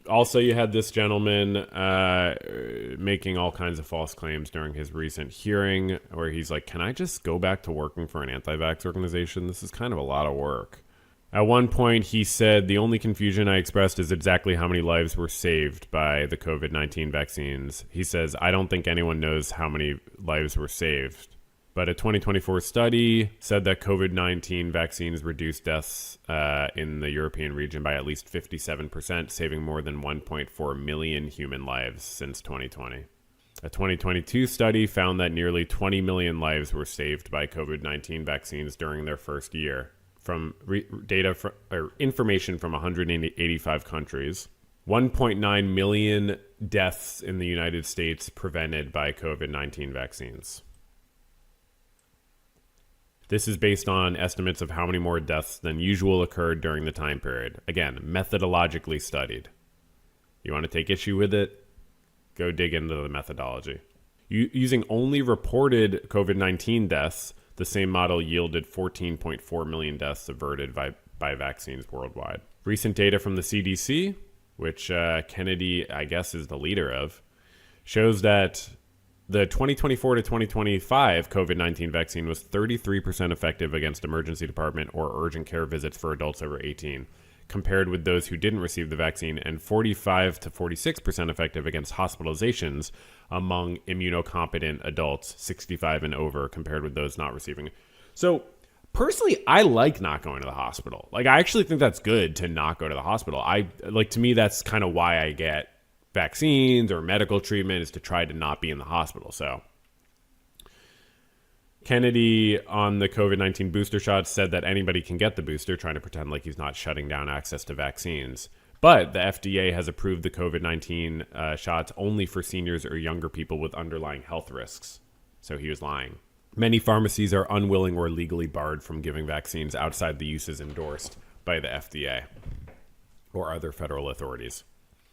Also, you had this gentleman making all kinds of false claims during his recent hearing where he's like, can I just go back to working for an anti-vax organization? This is kind of a lot of work. At one point, he said, the only confusion I expressed is exactly how many lives were saved by the COVID-19 vaccines. He says, I don't think anyone knows how many lives were saved. But a 2024 study said that COVID-19 vaccines reduced deaths in the European region by at least 57%, saving more than 1.4 million human lives since 2020. A 2022 study found that nearly 20 million lives were saved by COVID-19 vaccines during their first year. From information from 185 countries, 1.9 million deaths in the United States prevented by COVID-19 vaccines. This is based on estimates of how many more deaths than usual occurred during the time period. Again, methodologically studied. You want to take issue with it? Go dig into the methodology. Using only reported COVID-19 deaths, the same model yielded 14.4 million deaths averted by vaccines worldwide. Recent data from the CDC, which Kennedy, I guess, is the leader of, shows that the 2024 to 2025 COVID-19 vaccine was 33% effective against emergency department or urgent care visits for adults over 18, compared with those who didn't receive the vaccine, and 45 to 46% effective against hospitalizations among immunocompetent adults 65 and over, compared with those not receiving it. So personally, I like not going to the hospital. Like, I actually think that's good to not go to the hospital. To me, that's kind of why I get vaccines or medical treatment, is to try to not be in the hospital. So Kennedy on the COVID-19 booster shots said that anybody can get the booster, trying to pretend like he's not shutting down access to vaccines. But the FDA has approved the COVID-19 shots only for seniors or younger people with underlying health risks. So he was lying. Many pharmacies are unwilling or legally barred from giving vaccines outside the uses endorsed by the FDA or other federal authorities.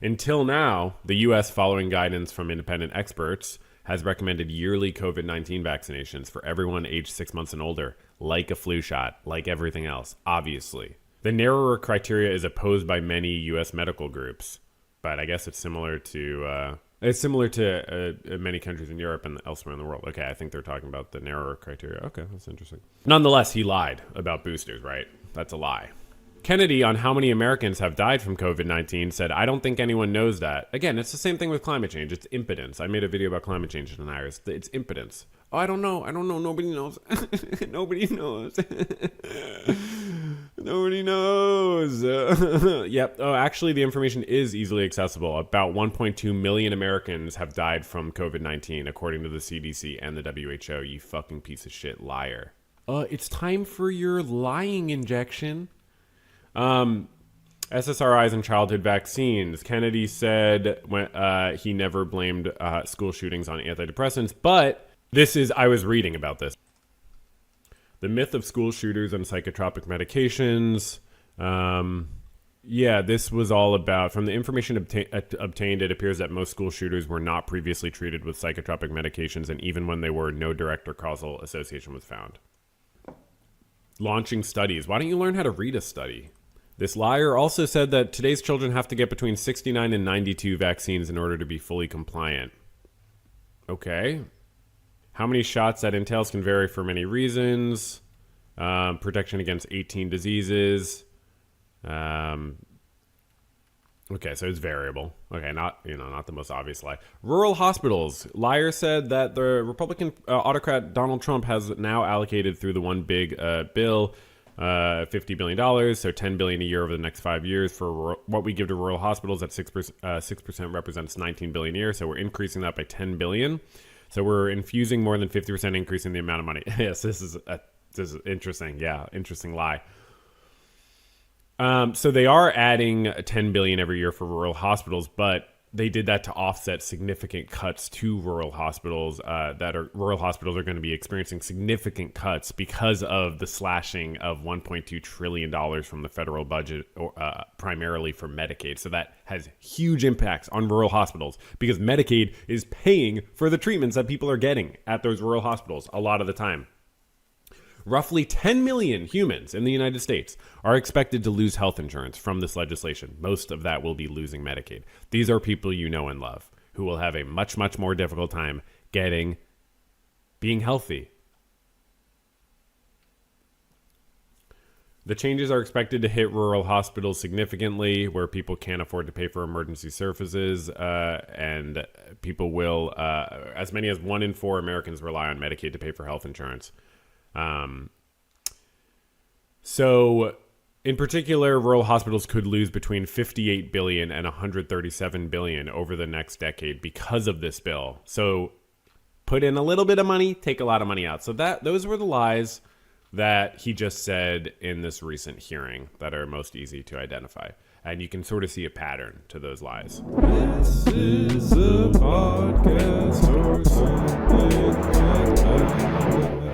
Until now, the U.S., following guidance from independent experts, has recommended yearly COVID-19 vaccinations for everyone aged 6 months and older, like a flu shot, like everything else, obviously. The narrower criteria is opposed by many U.S. medical groups, but I guess it's similar to many countries in Europe and elsewhere in the world. Okay, I think they're talking about the narrower criteria. Okay, that's interesting. Nonetheless, he lied about boosters, right? That's a lie. Kennedy, on how many Americans have died from COVID-19, said, I don't think anyone knows that. Again, it's the same thing with climate change. It's impotence. I made a video about climate change tonight. It's impotence. Oh, I don't know. Nobody knows. Nobody knows. Nobody knows. Yep. Oh, actually, the information is easily accessible. About 1.2 million Americans have died from COVID-19, according to the CDC and the WHO. You fucking piece of shit liar. It's time for your lying injection. SSRIs and childhood vaccines. Kennedy said he never blamed school shootings on antidepressants, but I was reading about this. The myth of school shooters and psychotropic medications. This was all about, from the information obtained, it appears that most school shooters were not previously treated with psychotropic medications, and even when they were, no direct or causal association was found. Launching studies. Why don't you learn how to read a study? This liar also said that today's children have to get between 69 and 92 vaccines in order to be fully compliant. Okay. How many shots that entails can vary for many reasons. Protection against 18 diseases. Okay, so it's variable. Okay, not the most obvious lie. Rural hospitals. Liar said that the Republican autocrat Donald Trump has now allocated through the one big bill $50 billion, so $10 billion a year over the next 5 years for what we give to rural hospitals. At 6% represents $19 billion a year, so we're increasing that by $10 billion. So we're infusing more than 50% increase in the amount of money. Yes, this is interesting. Yeah, interesting lie. So they are adding $10 billion every year for rural hospitals, but they did that to offset significant cuts to rural hospitals. Rural hospitals are going to be experiencing significant cuts because of the slashing of $1.2 trillion from the federal budget, primarily for Medicaid. So that has huge impacts on rural hospitals because Medicaid is paying for the treatments that people are getting at those rural hospitals a lot of the time. Roughly 10 million humans in the United States are expected to lose health insurance from this legislation. Most of that will be losing Medicaid. These are people you know and love who will have a much, much more difficult time being healthy. The changes are expected to hit rural hospitals significantly, where people can't afford to pay for emergency services, and people will, as many as 1 in 4 Americans rely on Medicaid to pay for health insurance. So, in particular, rural hospitals could lose between $58 billion and $137 billion over the next decade because of this bill. So, put in a little bit of money, take a lot of money out. So those were the lies that he just said in this recent hearing that are most easy to identify. And you can sort of see a pattern to those lies. This is a podcast or something like that.